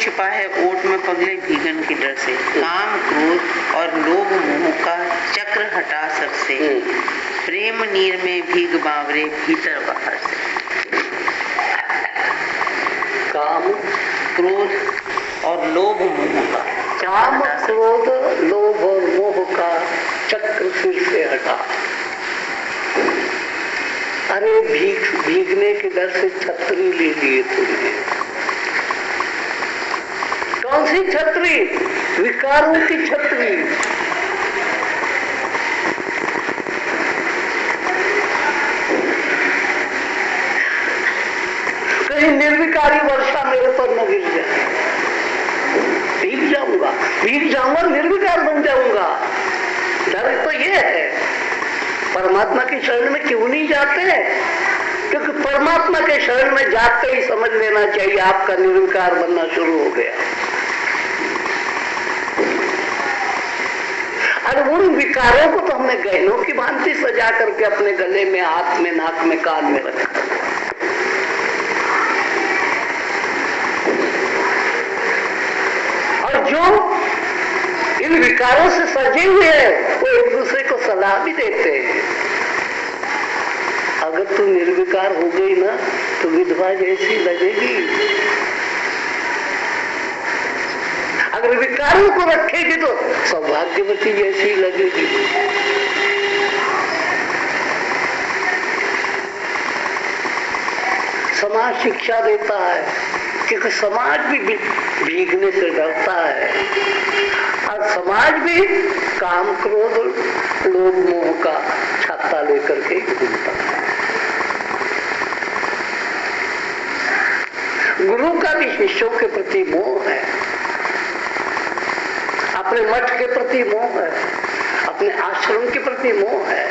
छिपा है ओट में पगले भीगन के डर से। काम क्रोध और लोभ मोह का चक्र हटा सर से। प्रेम नीर में भीग बावरे भीतर बाहर से। काम क्रोध और लोभ मोह का, काम क्रोध लोभ और मोह का चक्र सिर से हटा। अरे भीगने के डर से छतरी ले लिए तुमने। कौन सी छतरी? विकारों की छतरी। कहीं निर्विकारी वर्षा मेरे पर न गिर जाए। भीग जाऊंगा, निर्विकार बन जाऊंगा। डर तो ये है। परमात्मा की शरण में क्यों नहीं जाते? क्योंकि परमात्मा के शरण में जाते ही समझ लेना चाहिए आपका निर्विकार बनना शुरू हो गया। अरे उन विकारों को तो हमने गहनों की भांति सजा करके अपने गले में, हाथ में, नाक में, कान में रखा। और जो इन विकारों से सजे हुए हैं वो एक दूसरे को सलाह भी देते हैं। अगर तू निर्विकार हो गई ना तो विधवा जैसी लगेगी। अगर विकारों को रखेगी तो सौभाग्यवती जैसी लगेगी। समाज शिक्षा देता है क्योंकि समाज भी भीगने से डरता है और समाज भी काम क्रोध लोभ मोह का छाता लेकर के घूमता है। गुरु का भी शिष्यों के प्रति मोह है, अपने मठ के प्रति मोह है, अपने आश्रम के प्रति मोह है,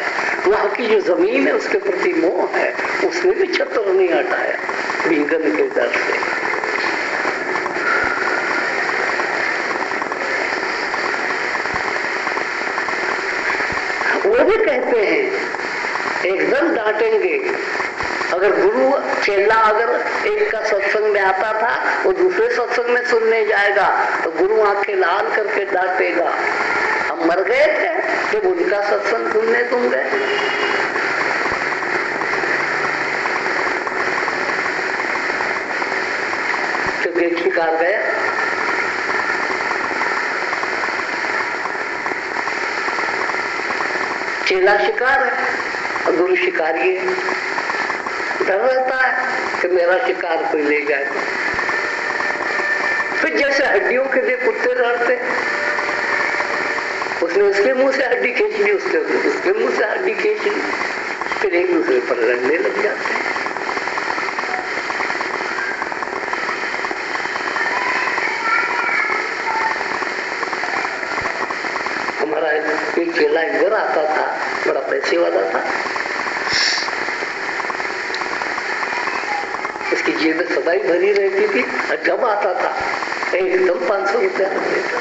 वहां की जो जमीन है उसके प्रति मोह है। उसने भी छत्र नहीं हटाया भीगन के डर से। वो भी कहते हैं एकदम डांटेंगे। अगर गुरु चेला अगर एक का सत्संग में आता था वो दूसरे सत्संग में सुनने जाएगा तो गुरु आंखें लाल करके डांटेगा, हम मर गए थे जब उनका सत्संग सुनने तुम गए। तो एक शिकार गया, चेला शिकार है और गुरु शिकारी है। डर रहता है कि मेरा शिकार कोई ले जाए। फिर जैसे हड्डियों के लिए कुत्ते लड़ते, उसने उसके मुंह से हड्डी खींच ली, उसके मुंह से हड्डी खींच ली, फिर एक दूसरे पर लड़ने लग जाते हैं। हमारा एक चेला इधर आता था, बड़ा पैसे वाला था। इसकी जेब सदाई भरी रहती थी और जब आता था एकदम 500 रुपया रख देता,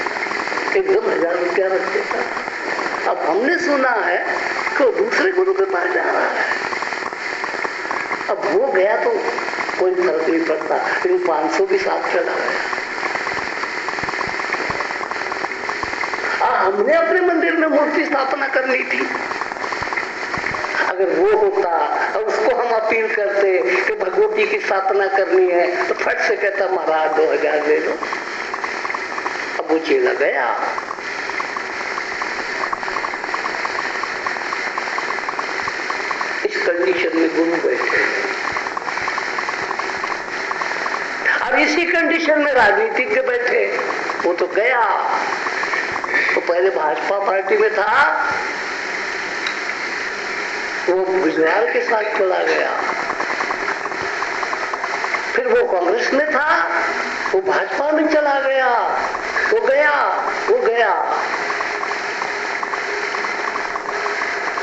एकदम 1000 रुपया रख देता। अब हमने सुना है कि वो दूसरे गुरु के पास जा रहा है। अब वो गया तो कोई फर्क नहीं पड़ता, लेकिन 500 भी साथ चला गया। हमने अपने मंदिर में मूर्ति स्थापना करनी थी। अगर वो होता और उसको हम अपील करते कि भगवती की स्थापना करनी है तो फट से कहता महाराज 2000 दे दो। अब वो चेला गया। इस कंडीशन में गुरु बैठे और इसी कंडीशन में राजनीतिज्ञ बैठे। वो तो गया, तो पहले भाजपा पार्टी में था, वो गुजराल के साथ चला गया। फिर वो कांग्रेस में था, वो भाजपा में चला गया। वो गया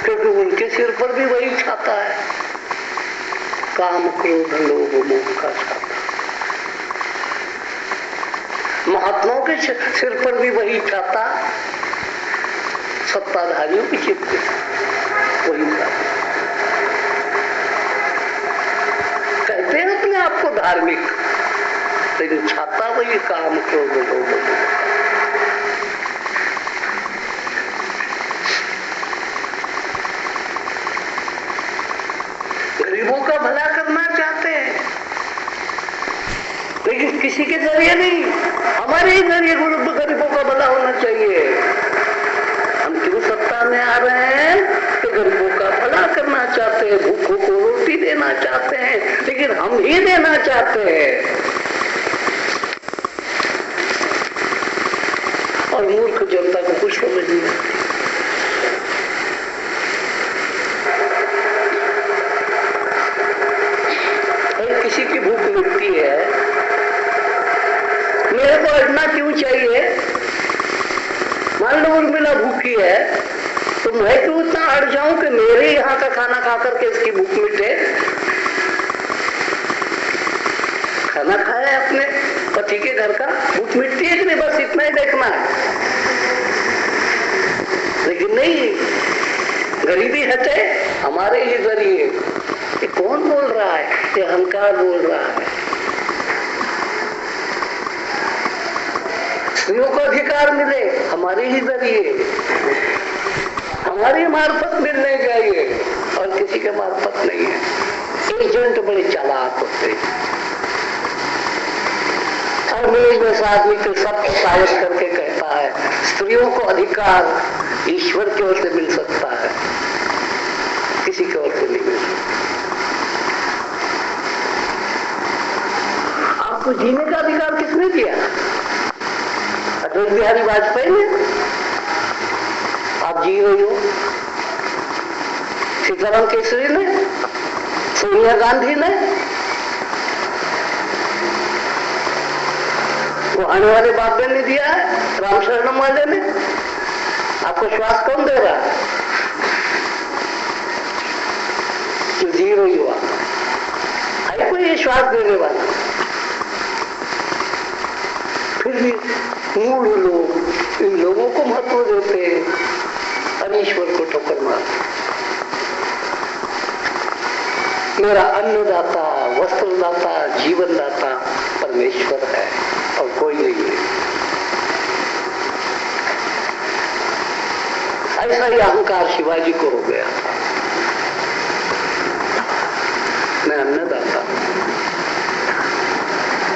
क्योंकि उनके सिर पर भी वही छाता है, काम क्रोध लोभ मोह का छाता। महात्माओं के सिर पर भी वही छाता, सत्ताधारियों की सिर पर वही छाता। कहते हैं अपने आप को धार्मिक, लेकिन छाता वही काम क्रोध लोभ मोह। गरीबों का भला करना चाहते हैं, लेकिन किसी के जरिए नहीं, हमारे ही जरिए गरीबों का भला होना चाहिए। हम क्यों सत्ता में आ रहे हैं? तो गरीबों का भला करना चाहते हैं, भूखों को रोटी देना चाहते हैं, लेकिन हम ही देना चाहते हैं। और मूर्ख जनता को कुछ समझ नहीं आती। किसी की भूख मिटती है, मेरे को हटना क्यों चाहिए? मान लो उर्मिला भूखी है, तो मैं क्यों इतना अड़ जाऊं कि मेरे यहाँ का खाना खा करके इसकी भूख मिटे? खाना खाया अपने पति के घर का, भूख मिटती है कि नहीं? बस इतना ही देखना है। लेकिन नहीं, गरीबी हटे हमारे ही जरिए। ये कौन बोल रहा है? ये अहंकार बोल रहा है। स्त्रियों को अधिकार मिले हमारे ही जरिए, हमारी मार्फत मिलने चाहिए, और किसी के मार्फत नहीं है। एजेंट बड़े चालाक होते हैं, और मेरे जैसा आदमी तो सब साबित करके कहता है स्त्रियों को अधिकार ईश्वर की ओर से मिल सकता है, किसी की ओर से नहीं मिल सकता। आपको जीने का अधिकार किसने दिया? अटल बिहारी वाजपेयी ने। आप जी रही हो। सीताराम केसरी ने, सोनिया गांधी ने, वो आने वाले बाबे ने दिया है, रामशरणम वाले ने। आपको श्वास कौन दे रहा है? जो जी रही हो आप, है कोई ये श्वास देने वाला? फिर भी मूढ़ लोग इन लोगों को महत्व देते हैं और ईश्वर को ठोकर मारते। मेरा अन्नदाता, वस्त्रदाता, जीवनदाता परमेश्वर है और कोई नहीं है। ऐसा ही अहंकार शिवाजी को हो गया था। मैं अन्नदाता,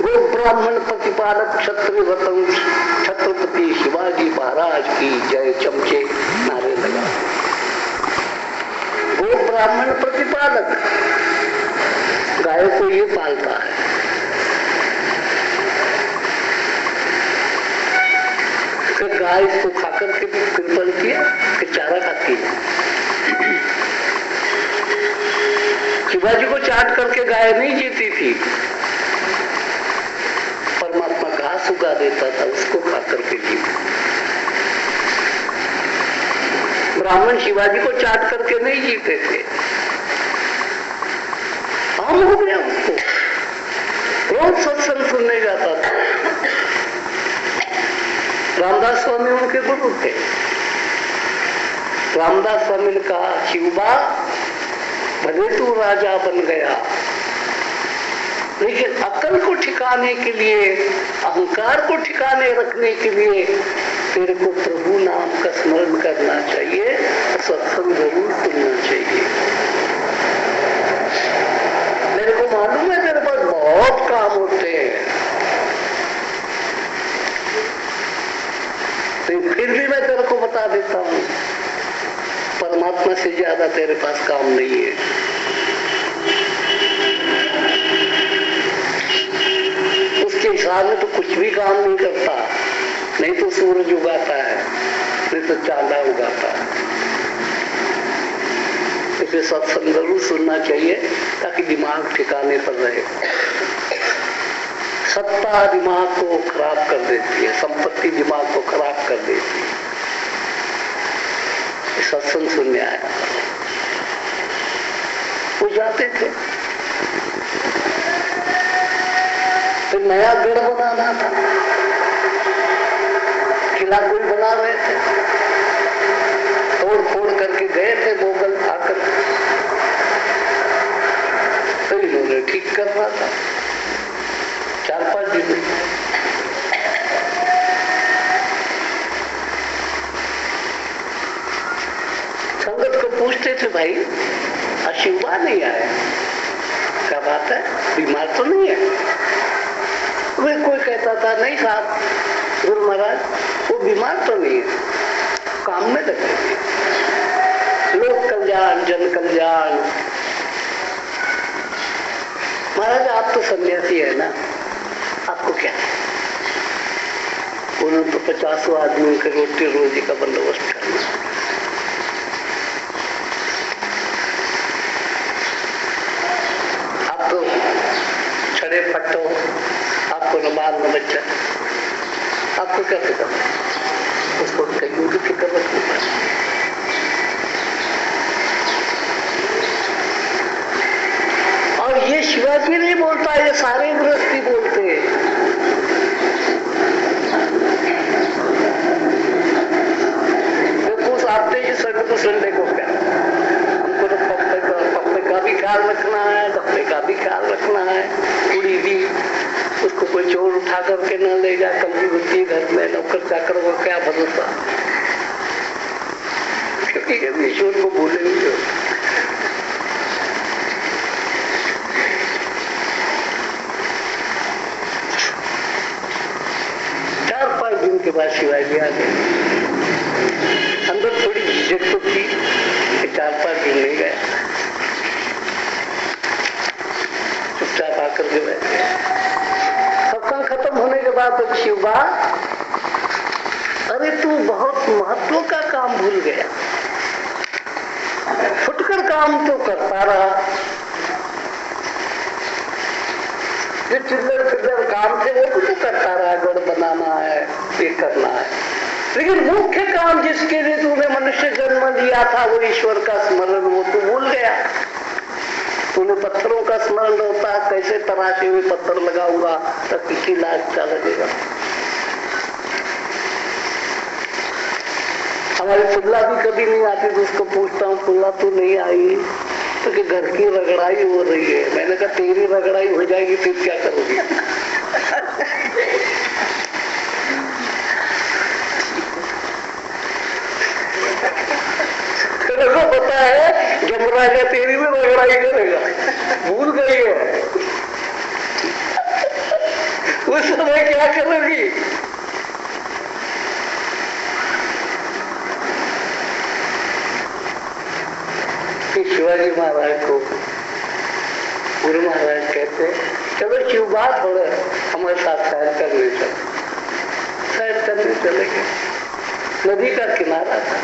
वो ब्राह्मण प्रतिपालक क्षत्रिय वतन छत्रपति शिवाजी महाराज की जय चमचे नारे लगा। वो ब्राह्मण प्रतिपालक गाय को ये पालता है, कि गाय इसको खाकर के कृपण किया कि चारा खाती है। शिवाजी को चाट करके गाय नहीं जीती थी, परमात्मा घास उगा देता था, उसको खाकर के जीती। ब्राह्मण शिवाजी को चाट करके नहीं जीते थे, हम हो गया उसको। रोज सत्संग सुनने जाता था। रामदास स्वामी उनके गुरु थे। रामदास स्वामी ने कहा, शिवबा भले तू राजा बन गया, लेकिन अकल को ठिकाने के लिए, अहंकार को ठिकाने रखने के लिए तेरे को प्रभु नाम का स्मरण करना चाहिए, सत्संग जरूर सुनना चाहिए। मेरे को मालूम है तेरे पास बहुत काम होते हैं, तो फिर भी मैं तेरे को बता देता हूँ, परमात्मा से ज्यादा तेरे पास काम नहीं है। उसके हिसाब में तो कुछ भी काम नहीं करता, नहीं तो सूरज उगाता है, नहीं तो चांदा उगाता है। इसे सत्संग जरूर सुनना चाहिए ताकि दिमाग ठिकाने पर रहे। सत्ता दिमाग को खराब कर देती है, संपत्ति दिमाग को खराब कर देती है। सत्संग सुनने आया, वो जाते थे, फिर नया गढ़ बनाना था, किला कोई बना रहे थे, तोड़ फोड़ करके गए थे मोगल आकर, तो इन्होंने ठीक करना था। 4-5 दिन में। संगत को पूछते थे, भाई शिवबा नहीं आया, क्या बात है, बीमार तो नहीं है? वे कोई कहता था, नहीं साहब गुरु महाराज वो बीमार तो नहीं है, काम में लगे थे, लोक कल्याण जन कल्याण। महाराज आप तो सन्यासी है ना, आपको क्या है? उन्होंने तो 50 आदमियों के रोटी रोजी का बंदोबस्त करना। आप तो छड़े फटो, आपको न बाल न बच्चा, आपको क्या फिक्र? उसको कहीं भी फिक्र रखनी पड़ती। और ये शिवाजी नहीं बोलता, ये सारे गृहस्थी बोलते हैं। आपने ये सभी को संडे को क्या, हमको तो पप्पे का भी ख्याल रखना है, डब्बे का भी ख्याल रखना है, कुड़ी भी, उसको कोई चोर उठा करके न ले जा, कल भी होती घर में, नौकर चाकर को क्या भरोसा, क्योंकि ईश्वर को भूलेंगे। के बाद शिवाजी आ गए। अंदर थोड़ी झिझक तो थी कि 4-5 दिन नहीं गया, चुपचाप आकर के बैठ गए। सत्संग खत्म होने के बाद तो शिवबा, अरे तू बहुत महत्व का काम भूल गया, फुटकर काम तो करता रहा, जो चिल्लर काम थे वो तो करता रहा, गढ़ बनाना है, ये करना है, लेकिन मुख्य काम जिसके लिए तूने मनुष्य जन्म लिया था वो ईश्वर का स्मरण, वो तू भूल गया। तूने पत्थरों का स्मरण होता, कैसे तराशे हुए पत्थर लगाऊंगा तो किसी लाख का लगेगा। हमारी पुल्ला भी कभी नहीं आती तो उसको पूछता हूँ, पुल्ला तू नहीं आई तो कि घर की रगड़ाई हो रही है। मैंने कहा तेरी रगड़ाई हो जाएगी फिर क्या करोगी? तेरे को पता है यमराजा तेरी भी रगड़ाई करेगा, भूल गई है। उस समय क्या करोगी? शिवाजी महाराज को गुरु महाराज कहते, चलो शिवबा थोड़े हमारे साथ सैर करने चले। सैर करने चले गए, नदी का किनारा था,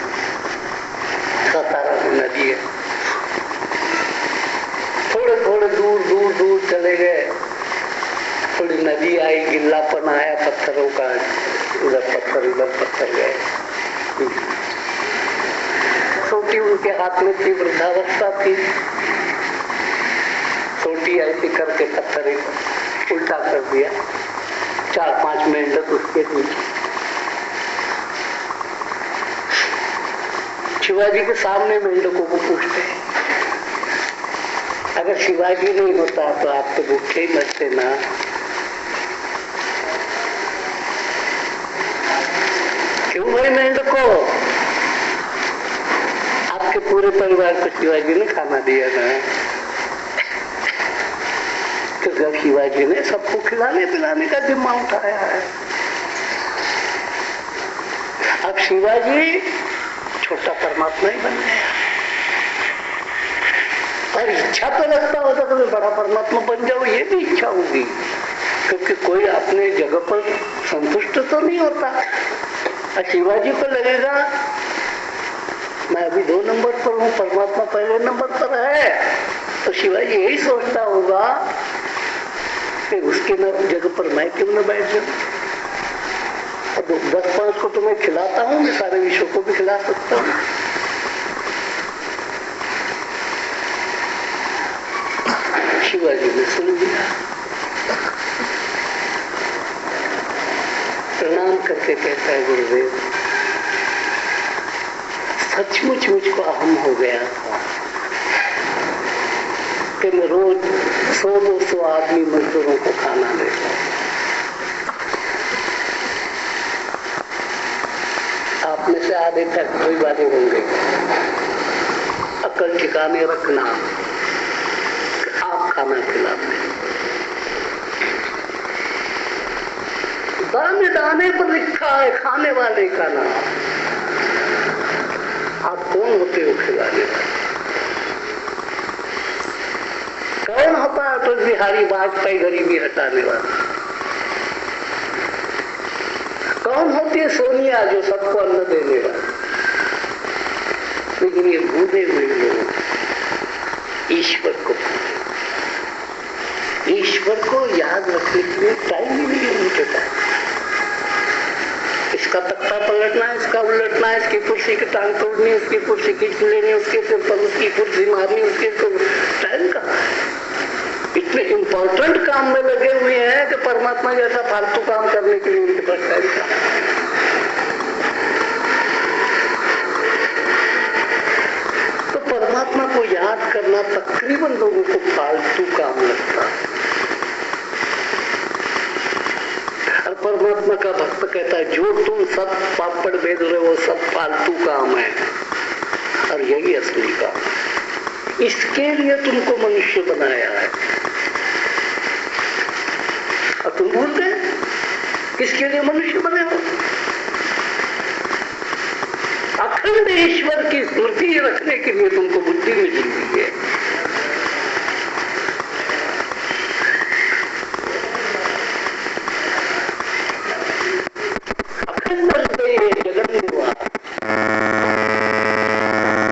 सतारा में नदी है, थोड़े थोड़े दूर दूर दूर चले गए, थोड़ी नदी आई, गिल्लापन आया पत्थरों का, उधर पत्थर गए। सोटी उनके हाथ में थी, वृद्धावस्था थी, सोटी ऐसी करके पत्थर उल्टा कर दिया, 4-5 मेंढक उसके नीचे। शिवाजी के सामने मेंढकों को पूछते हैं, अगर शिवाजी नहीं होता तो आप तो भूखे ही मरते ना। क्यों भाई मेंढकों, आपके पूरे परिवार को शिवाजी ने खाना दिया ना, तो जब शिवाजी ने सबको खिलाने पिलाने का जिम्मा उठाया है। अब शिवाजी छोटा परमात्मा ही बन गया, और इच्छा तो लगता होता तो मैं बड़ा परमात्मा बन जाऊं, ये भी इच्छा होगी, क्योंकि कोई अपने जगह पर संतुष्ट तो नहीं होता। और शिवाजी को लगेगा मैं अभी 2 नंबर पर हूँ, परमात्मा पहले नंबर पर है, तो शिवाजी यही सोचता होगा कि उसके जगह पर मैं क्यों न बैठ जाऊं। और 10-5 को तो मैं खिलाता हूँ, मैं सारे विश्व को भी खिला सकता हूँ। शिवाजी ने सुन लिया, प्रणाम करके कहता है, गुरुदेव सचमुच मुझको अहम हो गया था कि मैं रोज 100-200 आदमी मजदूरों को खाना देता हूँ। आप में से आधे फैक्ट्री वाले होंगे। अकल ठिकाने रखना, आप खाना खिलाते, दाने दाने पर लिखा है खाने वाले का नाम। आप कौन होते हो खिलाने वाले? कौन होता है तो बिहारी वाजपेयी गरीबी हटाने वाला? कौन होती है सोनिया जो सबको अन्न देने वाला? लेकिन ये भूले हुए लोग ईश्वर को याद रखने के लिए टाइम ही नहीं है उनके पास। इसका तख्ता पलटना है, इसका उलटना है, इसकी कुर्सी की टांग तोड़नी, उसकी कुर्सी खींच लेनी, उसके सिर पर उसकी कुर्सी मारनी, उसके टाइम कहाँ है? इतने इम्पोर्टेंट काम में लगे हुए हैं कि परमात्मा जैसा फालतू काम करने के लिए उनके पास टाइम कहाँ है? तो परमात्मा को याद करना तकरीबन लोगों को फालतू काम लगता है। और परमात्मा का भक्त कहता है जो तुम सब पापड़ बेच रहे हो सब फालतू काम है और यही असली काम है। इसके लिए तुमको मनुष्य बनाया है और तुम भूल गए किसके लिए मनुष्य बने हो? अखंड ईश्वर की स्मृति रखने के लिए तुमको बुद्धि मिली हुई है।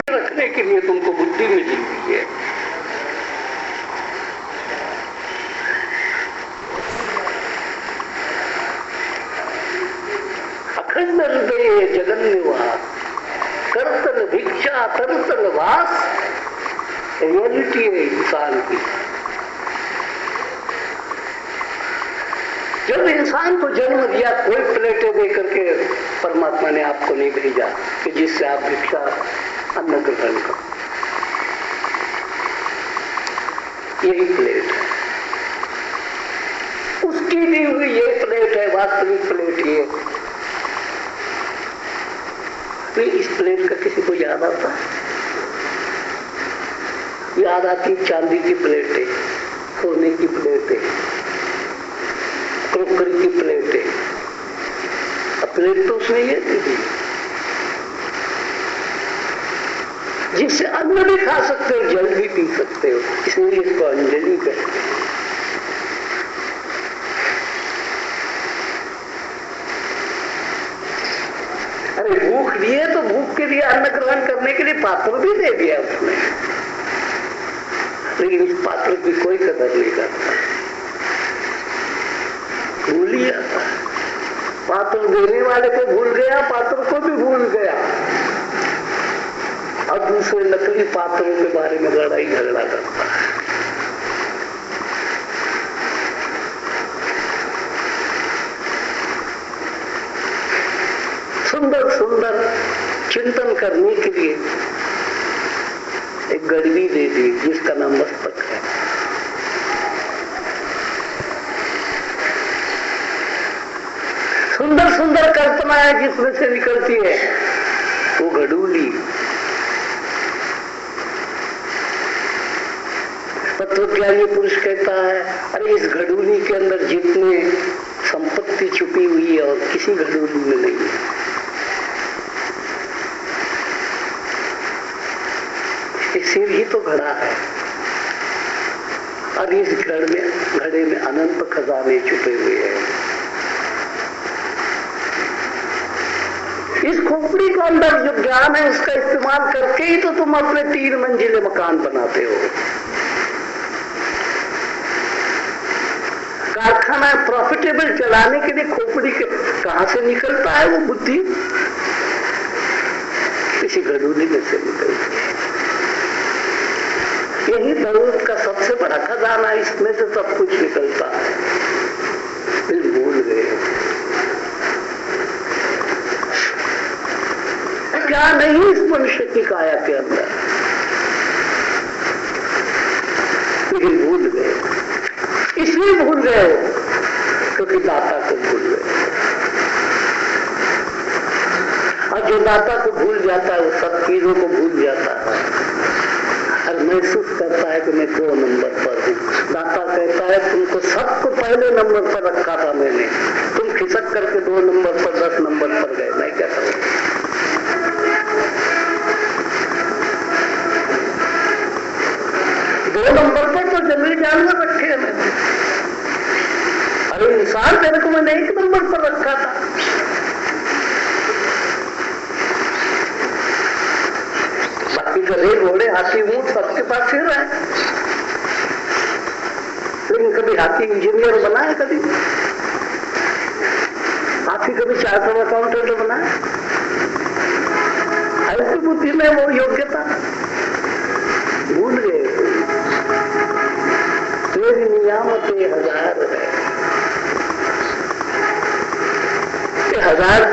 रखने के लिए तुमको बुद्धि मिली हुई है। अखंड हृदय जगन निवास करतन भिक्षा तरतन वास रियलिटी है इंसान की। जब इंसान को जन्म दिया कोई प्लेटें दे करके परमात्मा ने आपको नहीं भेजा कि जिससे आप भिक्षा अन्न ग्रहण करो। यही प्लेट है, उसकी दी हुई ये प्लेट है, वास्तविक प्लेट ये। तो इस प्लेट का किसी को याद आता है? याद आती चांदी की प्लेटें, सोने की प्लेटें, क्रोकरी की प्लेटें। प्लेट तो उसमें ये थी जिससे अन्न भी खा सकते हो, जल भी पी सकते हो, इसलिए इसको अंजलि कहते हैं। अरे भूख लिए तो भूख के लिए अन्न ग्रहण करने के लिए पात्र भी दे दिया उसने, लेकिन इस पात्र की कोई कदर नहीं करता। भूल लिया, पात्र देने वाले को भूल गया, पात्र को भी भूल गया और दूसरे नकली पात्रों के बारे में लड़ाई झगड़ा करता है। सुंदर सुंदर चिंतन करने के लिए एक गड़वी दे दी जिसका नाम मस्तक है। सुंदर सुंदर कल्पनाएं जिसमें से निकलती है वो घड़ूली। तत्वज्ञानी पुरुष कहता है अरे इस घड़ूली के अंदर जितने संपत्ति छुपी हुई है और किसी घड़ूली में नहीं है। सिर ही तो घड़ा है और इस घड़े में अनंत खजाने छुपे हुए हैं। इस खोपड़ी के अंदर जो ज्ञान है उसका इस्तेमाल करके ही तो तुम अपने 3 मंजिले मकान बनाते हो। कारखाना प्रॉफिटेबल चलाने के लिए खोपड़ी के कहां से निकलता है वो बुद्धि? किसी घड़ूली में से निकलती है। यही दौलत का सबसे बड़ा खजाना, इसमें से सब कुछ निकलता है। फिर भूल गए क्या नहीं इस मनुष्य की काया के अंदर, लेकिन भूल गए। इसलिए भूल गए क्योंकि दाता को भूल गए। और जो दाता को भूल जाता है, वो सब चीजों को भूल जाता है और महसूस करता है कि मैं 2 नंबर पर हूँ। दाता कहता है तुमको सबको पहले नंबर पर रखा था मैंने, तुम खिसक करके 2 नंबर पर 10 नंबर पर गए, मैं क्या करूँ? 2 नंबर पर तो जंगली जानवर रखे हैं मैंने, अरे इंसान तेरे को मैंने 1 नंबर पर रखा था। बाकी गधे घोड़े हाथी ऊंट सबके पास फिर रहा है, लेकिन कभी हाथी इंजीनियर बना है? कभी हाथी कभी 400 अकाउंटेंट बना है? ऐसी बुद्धि में वो योग्यता भूल गए। तेरी नियामतें 1000 है, 1000